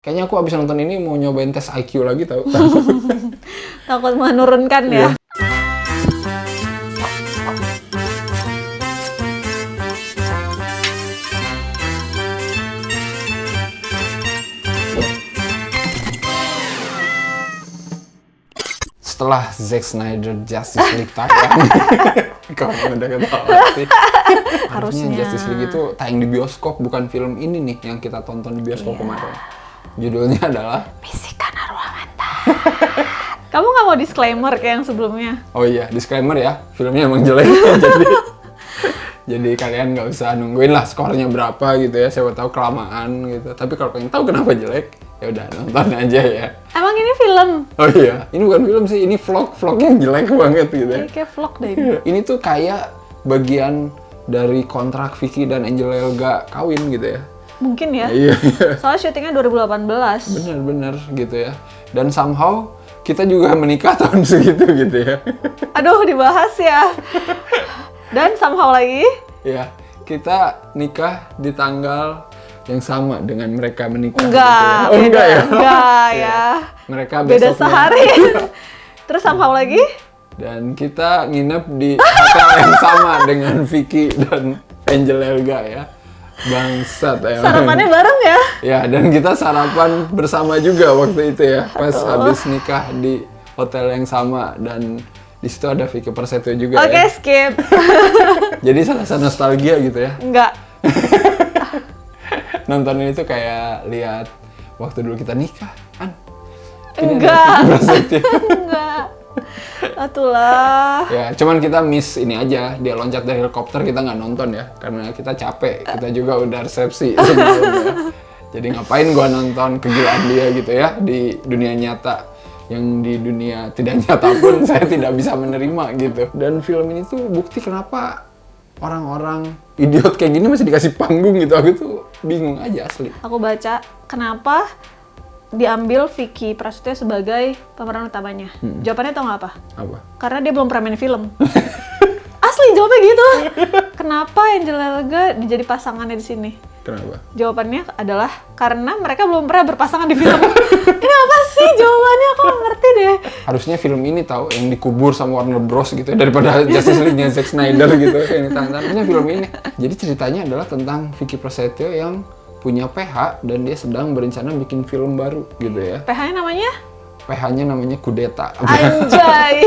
Kayaknya aku abis nonton ini mau nyobain tes IQ lagi tau. Takut menurunkan ya. Setelah Zack Snyder Justice League tayang, kamu udah ketawa sih. Harusnya Justice League itu tayang di bioskop, bukan film ini nih yang kita tonton di bioskop kemarin. Judulnya adalah Bisikan Arwah Mantan. Kamu nggak mau disclaimer kayak yang sebelumnya? Oh iya, disclaimer ya, filmnya emang jelek. jadi kalian nggak usah nungguin lah skornya berapa gitu ya, siapa tahu kelamaan gitu. Tapi kalau pengen tahu kenapa jelek, ya udah nonton aja ya. Emang ini film? Oh iya, ini bukan film sih, ini vlog yang jelek banget gitu ya. Kayak vlog deh ini. Ini tuh kayak bagian dari kontrak Vicky dan Angel Elga kawin gitu ya. Mungkin ya. Iya. Soalnya syutingnya 2018. Bener gitu ya. Dan somehow kita juga menikah tahun segitu gitu ya. Aduh, dibahas ya. Dan somehow lagi. Ya, kita nikah di tanggal yang sama dengan mereka menikah. Enggak, gitu ya. Oh, enggak ya? Enggak ya. Mereka Beda besoknya. sehari. Terus somehow lagi. Dan kita nginep di hotel yang sama dengan Vicky dan Angel Elga ya. Bangsat ya. Sarapannya bareng ya. Ya, dan kita sarapan bersama juga waktu itu ya. Pas habis nikah di hotel yang sama. Dan di situ ada Vicky Persetio juga Oke, ya. skip. Jadi serasa nostalgia gitu ya. Enggak. Nonton ini tuh kayak lihat waktu dulu kita nikah, kan? Enggak. Prasetyo. Enggak. Atulah. Ya, cuman kita miss ini aja, dia loncat dari helikopter kita nggak nonton ya, karena kita capek, kita juga udah resepsi sebelumnya. Jadi ngapain gua nonton kegilaan dia gitu ya di dunia nyata, yang di dunia tidak nyata pun saya tidak bisa menerima gitu. Dan film ini tuh bukti kenapa orang-orang idiot kayak gini masih dikasih panggung gitu, aku tuh bingung aja asli. Aku baca kenapa diambil Vicky Prasetyo sebagai pemeran utamanya. Jawabannya tau nggak apa? Apa? Karena dia belum pernah main film. Asli jawabnya gitu. Kenapa Angel Elga jadi pasangannya di sini? Kenapa? Jawabannya adalah karena mereka belum pernah berpasangan di film. Ini apa sih jawabannya? Aku nggak ngerti deh. Harusnya film ini tahu yang dikubur sama Warner Bros gitu ya, daripada Justice League-nya Zack Snyder gitu yang harusnya film ini. Jadi ceritanya adalah tentang Vicky Prasetyo yang punya PH dan dia sedang berencana bikin film baru gitu ya. PH-nya namanya? PH-nya namanya Kudeta. Anjay.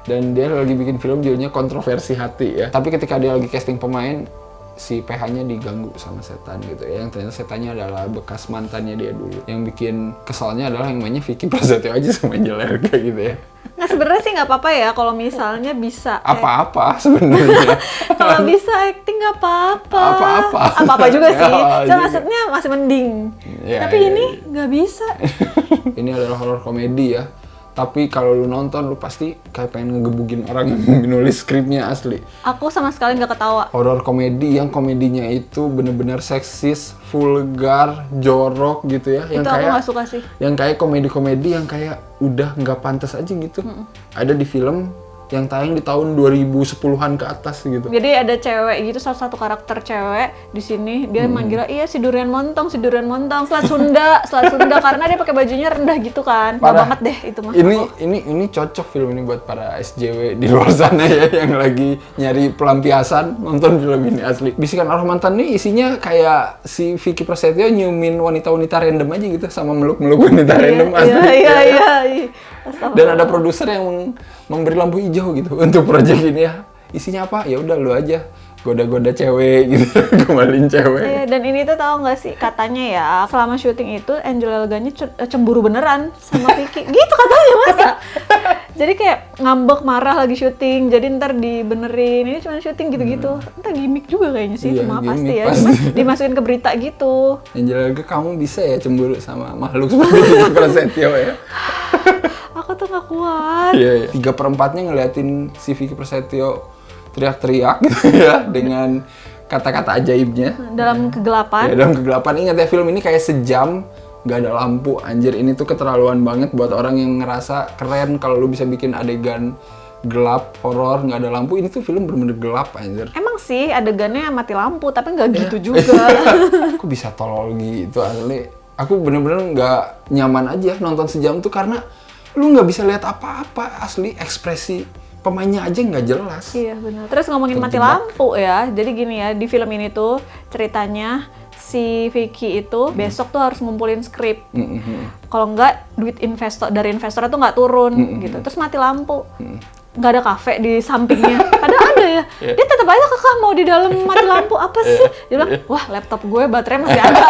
Dan dia lagi bikin film judulnya Kontroversi Hati ya. Tapi ketika dia lagi casting pemain, si PH-nya diganggu sama setan gitu ya. Yang ternyata setannya adalah bekas mantannya dia dulu. Yang bikin kesalnya adalah yang mainnya Vicky Prasetyo aja sama Angel Elga gitu ya. Nah sebenarnya sih nggak apa-apa ya kalau misalnya bisa. Apa-apa sebenarnya. Kalau bisa acting nggak apa-apa. Apa-apa. Apa-apa juga sih. Ya, Cuma juga. maksudnya masih mending. Ya, Tapi ya, ini ya. nggak bisa. Ini adalah horor komedi ya. Tapi kalau lu nonton, lu pasti kayak pengen ngegebugin orang yang menulis skripnya asli. Aku sama sekali nggak ketawa. Horor komedi yang komedinya itu bener-bener seksis, vulgar, jorok gitu ya. Itu aku nggak suka sih. Yang kayak komedi-komedi yang kayak udah nggak pantas aja gitu. Ada di film yang tayang di tahun 2010-an ke atas gitu. Jadi ada cewek gitu, salah satu karakter cewek di sini dia manggilnya iya si durian montong, selat Sunda karena dia pakai bajunya rendah gitu kan. Nggak banget deh itu mah. Ini cocok film ini buat para SJW di luar sana ya yang lagi nyari pelampiasan, nonton film ini asli. Bisikan Arwah Mantan nih isinya kayak si Vicky Prasetyo nyiumin wanita-wanita random aja gitu sama meluk-meluk wanita random asli. Iya. Dan ada produser yang memberi lampu hijau gitu untuk proyek ini ya. Isinya apa? Ya udah lu aja goda-goda cewek gitu, kembalin cewek. Iya, dan ini tuh tahu nggak sih katanya ya selama syuting itu Angel Elganya cemburu beneran sama Vicky. Gitu katanya masa. Jadi kayak ngambek marah lagi syuting, jadi ntar dibenerin, ini cuma syuting gitu-gitu. Ntar gimmick juga kayaknya sih, Iya, cuma pasti gimmick ya. pasti. Cuma dimasukin ke berita gitu. Angel Elga, kamu bisa ya cemburu sama makhluk seperti Vicky Prasetyo ya? Aku tuh nggak kuat. Iya. 3/4-nya ngeliatin si Vicky Prasetyo teriak-teriak gitu ya dengan kata-kata ajaibnya. Dalam kegelapan. Ya, dalam kegelapan. Ingat ya, film ini kayak sejam nggak ada lampu. Anjir, ini tuh keterlaluan banget buat orang yang ngerasa keren kalau lu bisa bikin adegan gelap, horor, nggak ada lampu. Ini tuh film bener-bener gelap anjir. Emang sih adegannya mati lampu, tapi nggak gitu juga. Aku bisa tolol gitu asli. Aku bener-bener nggak nyaman aja nonton sejam tuh karena lu nggak bisa lihat apa-apa asli, ekspresi pemainnya aja nggak jelas. Iya benar. Terus ngomongin mati Terjebak. lampu ya, jadi gini ya, di film ini tuh ceritanya si Vicky itu besok tuh harus ngumpulin skrip. Kalau nggak duit dari investor tuh nggak turun gitu. Terus mati lampu. Nggak ada kafe di sampingnya. Padahal ada ya. Dia tetap aja kekeh mau di dalam mati lampu. Apa sih? Dia bilang, wah laptop gue baterai masih ada.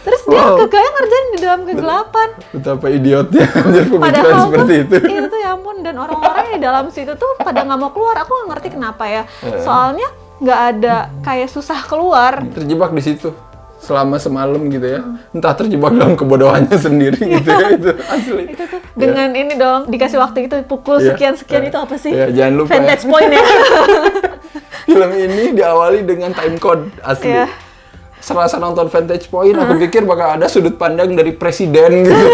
Terus dia kekehnya ngerjain di dalam kegelapan. Betapa idiotnya anjir pemikiran Padahal seperti tuh, itu. iya tuh ya ampun. Dan orang-orang di dalam situ tuh pada nggak mau keluar. Aku nggak ngerti kenapa ya. Soalnya nggak ada kayak susah keluar. Terjebak di situ selama semalam gitu ya. Entah terjebak dalam kebodohannya sendiri gitu ya, itu asli. Itu tuh dengan ini dong dikasih waktu itu pukul Iya. sekian-sekian itu apa sih? Iya, jangan lupa ya. Vantage point ya. Film ini diawali dengan time code asli. Iya. Serasa nonton Vantage Point, aku pikir bakal ada sudut pandang dari presiden gitu.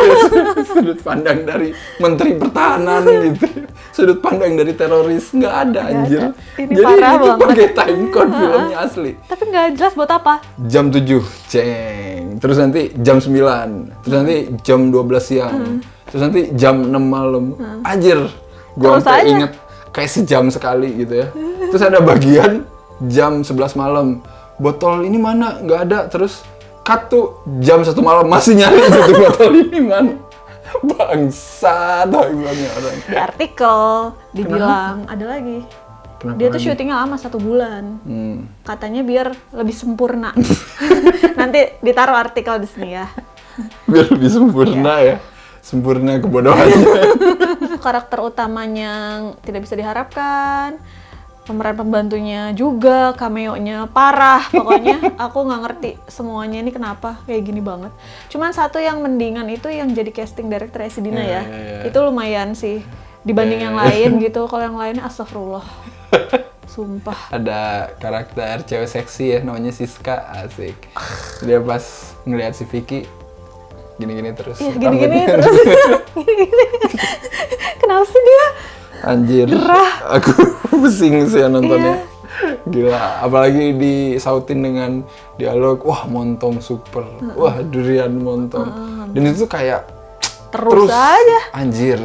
Sudut pandang dari menteri pertahanan gitu. Sudut pandang dari teroris, nggak ada anjir. Ini Jadi parah itu banget. pakai time code filmnya asli. Tapi nggak jelas buat apa. Jam 7, ceng. Terus nanti jam 9. Terus nanti jam 12 siang. Terus nanti jam 6 malam. Anjir. Gua Terus sampai aja. inget kayak sejam sekali gitu ya. Terus ada bagian jam 11 malam. Botol ini mana? Nggak ada. Terus cut tuh jam 1 malam masih nyari gitu botol ini mana. Bangsat bilangnya orang. Di artikel dibilang ada lagi. Kenapa Dia tuh lagi? syutingnya lama 1 bulan. Katanya biar lebih sempurna. Nanti ditaruh artikel di sini ya. Biar lebih sempurna ya. Sempurna kebodohannya. Karakter utamanya yang tidak bisa diharapkan. Pemeran pembantunya juga, cameo-nya parah. Pokoknya aku nggak ngerti semuanya ini kenapa kayak gini banget. Cuman satu yang mendingan itu yang jadi casting director si Dina ya. Itu lumayan sih dibanding yang lain gitu. Kalau yang lainnya astagfirullah. Sumpah. Ada karakter cewek seksi ya, namanya Siska, asik. Dia pas ngelihat si Vicky gini-gini terus. Iya gini-gini Rambutnya. terus. Gini-gini. Kenapa sih dia? Anjir. Aku pusing sih ya nontonnya. Gila, apalagi disautin dengan dialog, wah montong super, wah durian montong. Dan itu tuh kayak Terus aja. Anjir.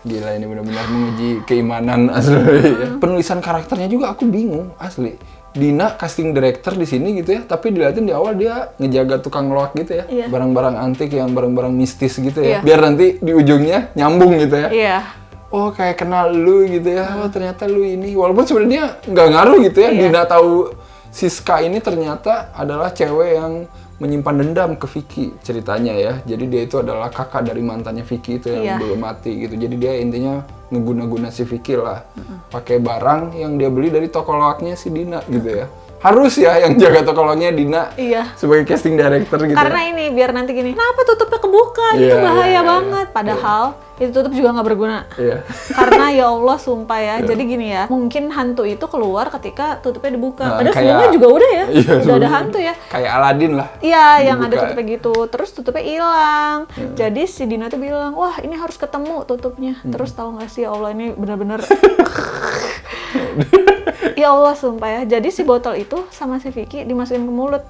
Gila, ini benar-benar menguji keimanan asli. Ya. Penulisan karakternya juga aku bingung asli. Dina casting director di sini gitu ya, tapi dilihatin di awal dia ngejaga tukang loak gitu ya. Iya. Barang-barang antik yang barang-barang mistis gitu ya. Iya. Biar nanti di ujungnya nyambung gitu ya. Iya. Oh kayak kenal lu gitu ya, oh ternyata lu ini. Walaupun sebenarnya nggak ngaruh gitu ya, Iya. Dina tahu Siska ini ternyata adalah cewek yang menyimpan dendam ke Vicky ceritanya ya. Jadi dia itu adalah kakak dari mantannya Vicky itu yang Iya. belum mati gitu. Jadi dia intinya ngeguna-guna si Vicky lah. Pakai barang yang dia beli dari toko loaknya si Dina gitu ya. Harus ya yang jaga toko loaknya Dina Iya. sebagai casting director gitu. Karena ya. ini biar nanti gini, kenapa tutupnya kebuka? Itu Iya, bahaya iya, iya. banget. Padahal itu tutup juga nggak berguna. Iya. Karena ya Allah sumpah ya. Jadi gini ya, mungkin hantu itu keluar ketika tutupnya dibuka. Nah, Padahal kayak- sebelumnya juga udah ya, Iya, udah ada sebelumnya. hantu ya. Kayak Aladin lah. Iya, yang ada Dibuka. tutupnya gitu. Terus tutupnya hilang. Jadi si Dina tuh bilang, wah ini harus ketemu tutupnya. Terus tahu nggak sih ya Allah ini benar-benar. Ya Allah sumpah ya. Jadi si botol itu sama si Vicky dimasukin ke mulut.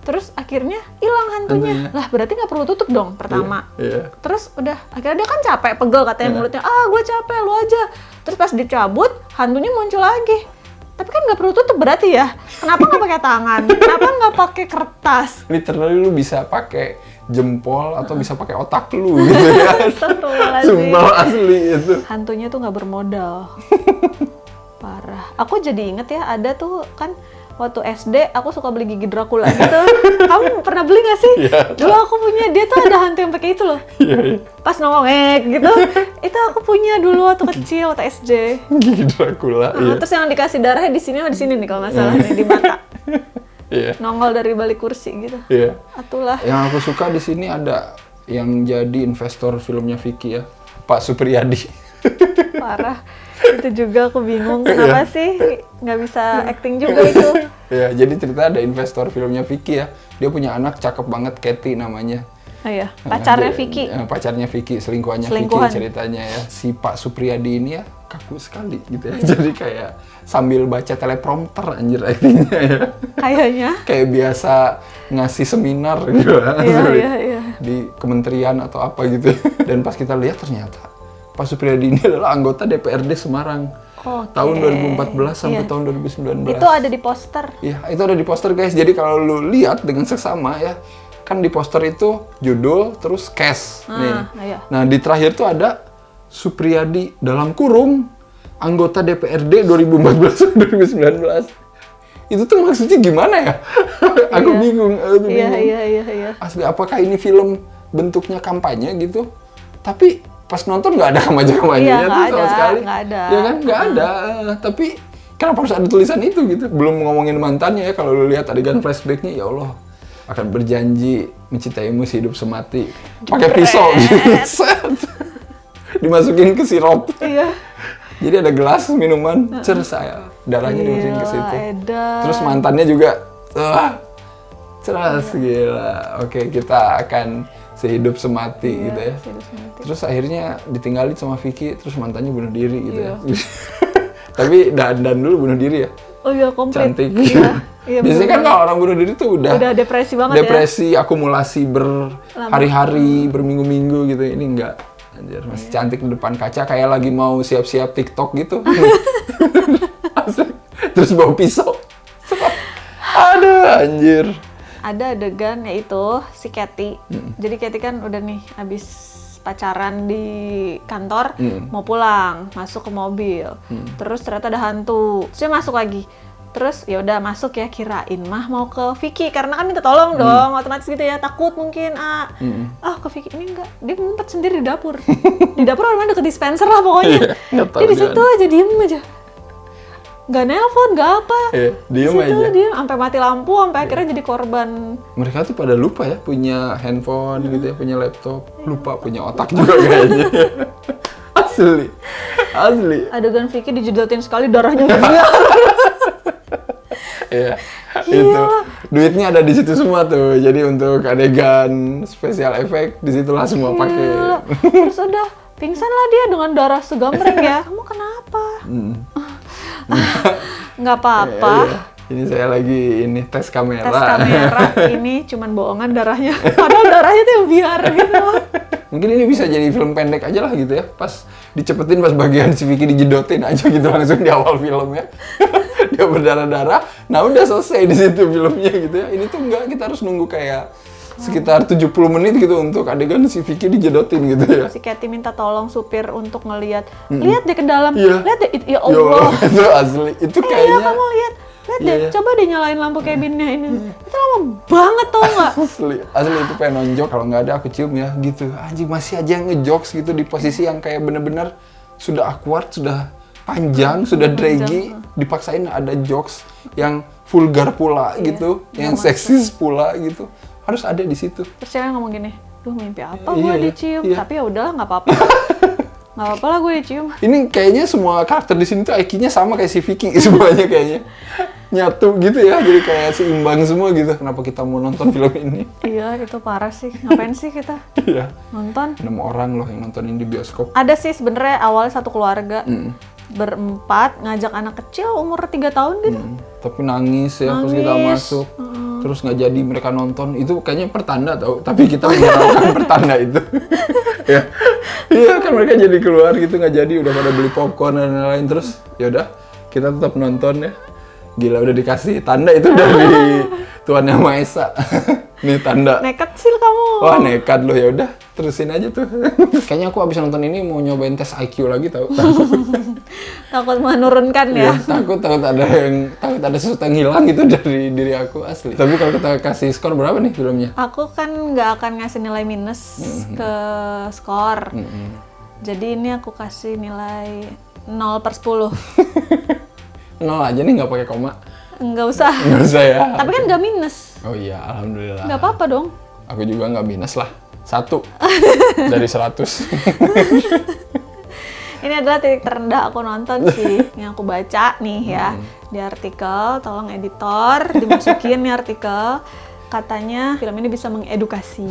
Terus akhirnya hilang hantunya. Lah berarti nggak perlu tutup dong pertama. Iya. Terus udah akhirnya dia kan capek, pegel katanya mulutnya. Ah gue capek, lu aja. Terus pas dicabut, hantunya muncul lagi. Tapi kan nggak perlu tutup berarti ya. Kenapa nggak pakai tangan? Kenapa nggak pakai kertas? Literally lu bisa pakai jempol atau bisa pakai otak lu gitu ya. Astagfirullahaladzim. Sumpah asli itu. Hantunya tuh nggak bermodal. Parah. Aku jadi inget ya ada tuh kan waktu SD aku suka beli gigi Dracula gitu. Kamu pernah beli gak sih? Iya. Dulu aku punya, dia tuh ada hantu yang pakai itu loh. Iya. Pas nongol gitu. Itu aku punya dulu waktu kecil, waktu SD. Gigi Dracula. Nah, terus yang dikasih darahnya di sini nih kalau nggak salah nih di mata. Iya. Nongol dari balik kursi gitu. Iya. Atulah. Yang aku suka di sini ada yang jadi investor filmnya Vicky ya, Pak Supriyadi. Parah. Itu juga aku bingung kenapa sih nggak bisa acting juga itu. Ya, jadi cerita ada investor filmnya Vicky ya. Dia punya anak cakep banget, Katy namanya. Oh iya, pacarnya Vicky. Pacarnya Vicky, selingkuhannya Vicky Selingkuhan. ceritanya ya. Si Pak Supriyadi ini ya kaku sekali gitu ya. Jadi kayak sambil baca teleprompter anjir aktingnya ya. Kayaknya. Kayak biasa ngasih seminar gitu lah. Iya. Di kementerian atau apa gitu. Dan pas kita lihat ternyata Pak Supriyadi ini adalah anggota DPRD Semarang. Oke. Tahun 2014 sampai Iya. tahun 2019. Itu ada di poster. Iya, itu ada di poster guys. Jadi kalau lu lihat dengan seksama ya, kan di poster itu judul terus cast nih. Iya. Nah, di terakhir tuh ada Supriyadi dalam kurung anggota DPRD 2014-2019. Itu tuh maksudnya gimana ya? Aku Iya. bingung. Iya. Asli, apakah ini film bentuknya kampanye gitu? Tapi pas nonton nggak ada kampanye-kampanyenya Iya, tuh sama sekali. nggak ada. Ya kan, nggak ada. Tapi kenapa harus ada tulisan itu gitu? Belum ngomongin mantannya ya. Kalau lu lihat adegan flashbacknya, ya Allah, akan berjanji mencintaimu sehidup semati. Pakai pisau gitu. Set. Dimasukin ke sirup. Iya. Jadi ada gelas minuman, saya darahnya dimasukin ke situ. Edan. Terus mantannya juga, ceras gila. Oke, kita akan sehidup semati gitu ya. Sehidup semati. Terus akhirnya ditinggalin sama Vicky, terus mantannya bunuh diri gitu Iya. ya. Tapi dandan dulu bunuh diri ya. Oh iya, komplit. Cantik. Iya, Biasanya kan kalau orang bunuh diri tuh udah depresi banget depresi, akumulasi berhari-hari, berminggu-minggu gitu. Ini enggak. Anjir, masih cantik di depan kaca kayak lagi mau siap-siap TikTok gitu. Asik. Terus bawa pisau. Aduh, anjir. Ada adegan yaitu si Kathy. Jadi Kathy kan udah nih habis pacaran di kantor, mau pulang, masuk ke mobil. Terus ternyata ada hantu. Terus dia masuk lagi. Terus ya udah masuk ya, kirain mah mau ke Vicky karena kan minta tolong dong, otomatis gitu ya, takut mungkin ke Vicky ini enggak, dia ngumpet sendiri di dapur. Di dapur orang deket dispenser lah pokoknya. Dia di situ aja diem aja. Nggak nelpon, nggak apa. Diem Situ aja. dia sampai mati lampu, sampai akhirnya jadi korban. Mereka tuh pada lupa ya punya handphone gitu ya, punya laptop, lupa punya otak juga kayaknya. Asli. Adegan Vicky dijedotin sekali, darahnya banyak. Iya. Itu duitnya ada di situ semua tuh. Jadi untuk adegan special effect disitulah semua pakai. Terus udah pingsan lah dia dengan darah segambreng ya. Kamu kenapa? Nggak apa-apa. Iya. Ini saya lagi tes kamera. Tes kamera ini cuman bohongan darahnya. Padahal darahnya tuh yang biar gitu. Mungkin ini bisa jadi film pendek aja lah gitu ya. Pas dicepetin pas bagian si Vicky dijedotin aja gitu langsung di awal filmnya. Dia berdarah-darah. Nah udah selesai di situ filmnya gitu ya. Ini tuh enggak, kita harus nunggu kayak sekitar 70 menit gitu untuk adegan si Vicky dijedotin gitu ya. Si Kathy minta tolong supir untuk ngelihat. Lihat deh ke dalam. Iya. Lihat deh, ya Ya Allah. itu asli. Itu Iya, kayaknya kamu lihat. Lihat deh, Iya. coba deh nyalain lampu cabinnya ini. Itu lama banget tau nggak? asli itu pengen nonjok, kalau nggak ada aku cium ya gitu. Anjing masih aja ngejokes gitu di posisi yang kayak bener-bener sudah awkward, sudah panjang, sudah draggy, dipaksain ada jokes yang vulgar pula gitu, yang seksis pula gitu. Harus ada di situ. Terus cewek ngomong gini, duh mimpi apa Iya, gue iya. dicium? Iya. Tapi ya udahlah nggak apa-apa. Nggak apa-apa lah gue dicium. Ini kayaknya semua karakter di sini tuh IQ-nya sama kayak si Vicky semuanya kayaknya. Nyatu gitu ya, jadi kayak seimbang semua gitu. Kenapa kita mau nonton film ini? Iya, itu parah sih. Ngapain sih kita Iya. nonton? 6 orang loh yang nontonin di bioskop. Ada sih sebenarnya awalnya satu keluarga berempat ngajak anak kecil umur 3 tahun gitu. Tapi nangis ya pas kita Nangis. masuk. Terus nggak jadi mereka nonton. Itu kayaknya pertanda tau. Tapi kita menghiraukan pertanda itu. Ya. Iya kan mereka jadi keluar gitu nggak jadi. Udah pada beli popcorn dan lain-lain. Terus yaudah kita tetap nonton ya. Gila udah dikasih tanda itu dari Tuhan Yang Maha Esa. Nih tanda. Nekat sih kamu. Wah nekat loh, ya udah terusin aja tuh. Kayaknya aku abis nonton ini mau nyobain tes IQ lagi tau. Takut menurunkan ya. Takut ada sesuatu yang hilang gitu dari diri aku asli. Tapi kalau kita kasih skor berapa nih filmnya? Aku kan nggak akan ngasih nilai minus ke skor. Jadi ini aku kasih nilai 0/10. 0 aja nih nggak pakai koma. Nggak usah. Nggak usah ya. Tapi kan nggak minus. Oh iya, alhamdulillah. Nggak apa-apa dong. Aku juga nggak minus lah. 1 dari 100. Ini adalah titik terendah aku nonton sih, yang aku baca nih ya di artikel. Tolong editor dimasukin nih artikel. Katanya film ini bisa mengedukasi.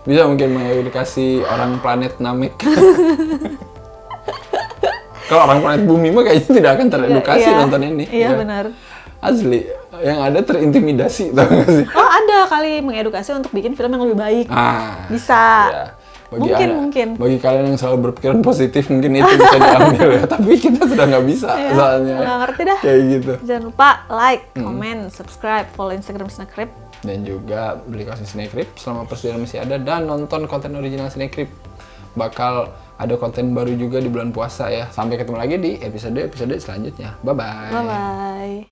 Bisa mungkin mengedukasi orang planet Namek. Kalau orang planet Bumi mah kayaknya tidak akan teredukasi nonton ini. Iya, benar. Asli, yang ada terintimidasi, tau gak sih? Oh, ada kali mengedukasi untuk bikin film yang lebih baik. Bisa. Ya. Mungkin. Bagi kalian yang selalu berpikiran positif, mungkin itu bisa diambil ya. Tapi kita sudah nggak bisa, soalnya. Nggak ngerti dah. Kayak gitu. Jangan lupa like, comment, subscribe, follow Instagram Snackcrip. Dan juga beli kaos Snackcrip selama persediaan masih ada. Dan nonton konten original Snackcrip. Bakal ada konten baru juga di bulan puasa ya. Sampai ketemu lagi di episode selanjutnya. Bye-bye. Bye-bye.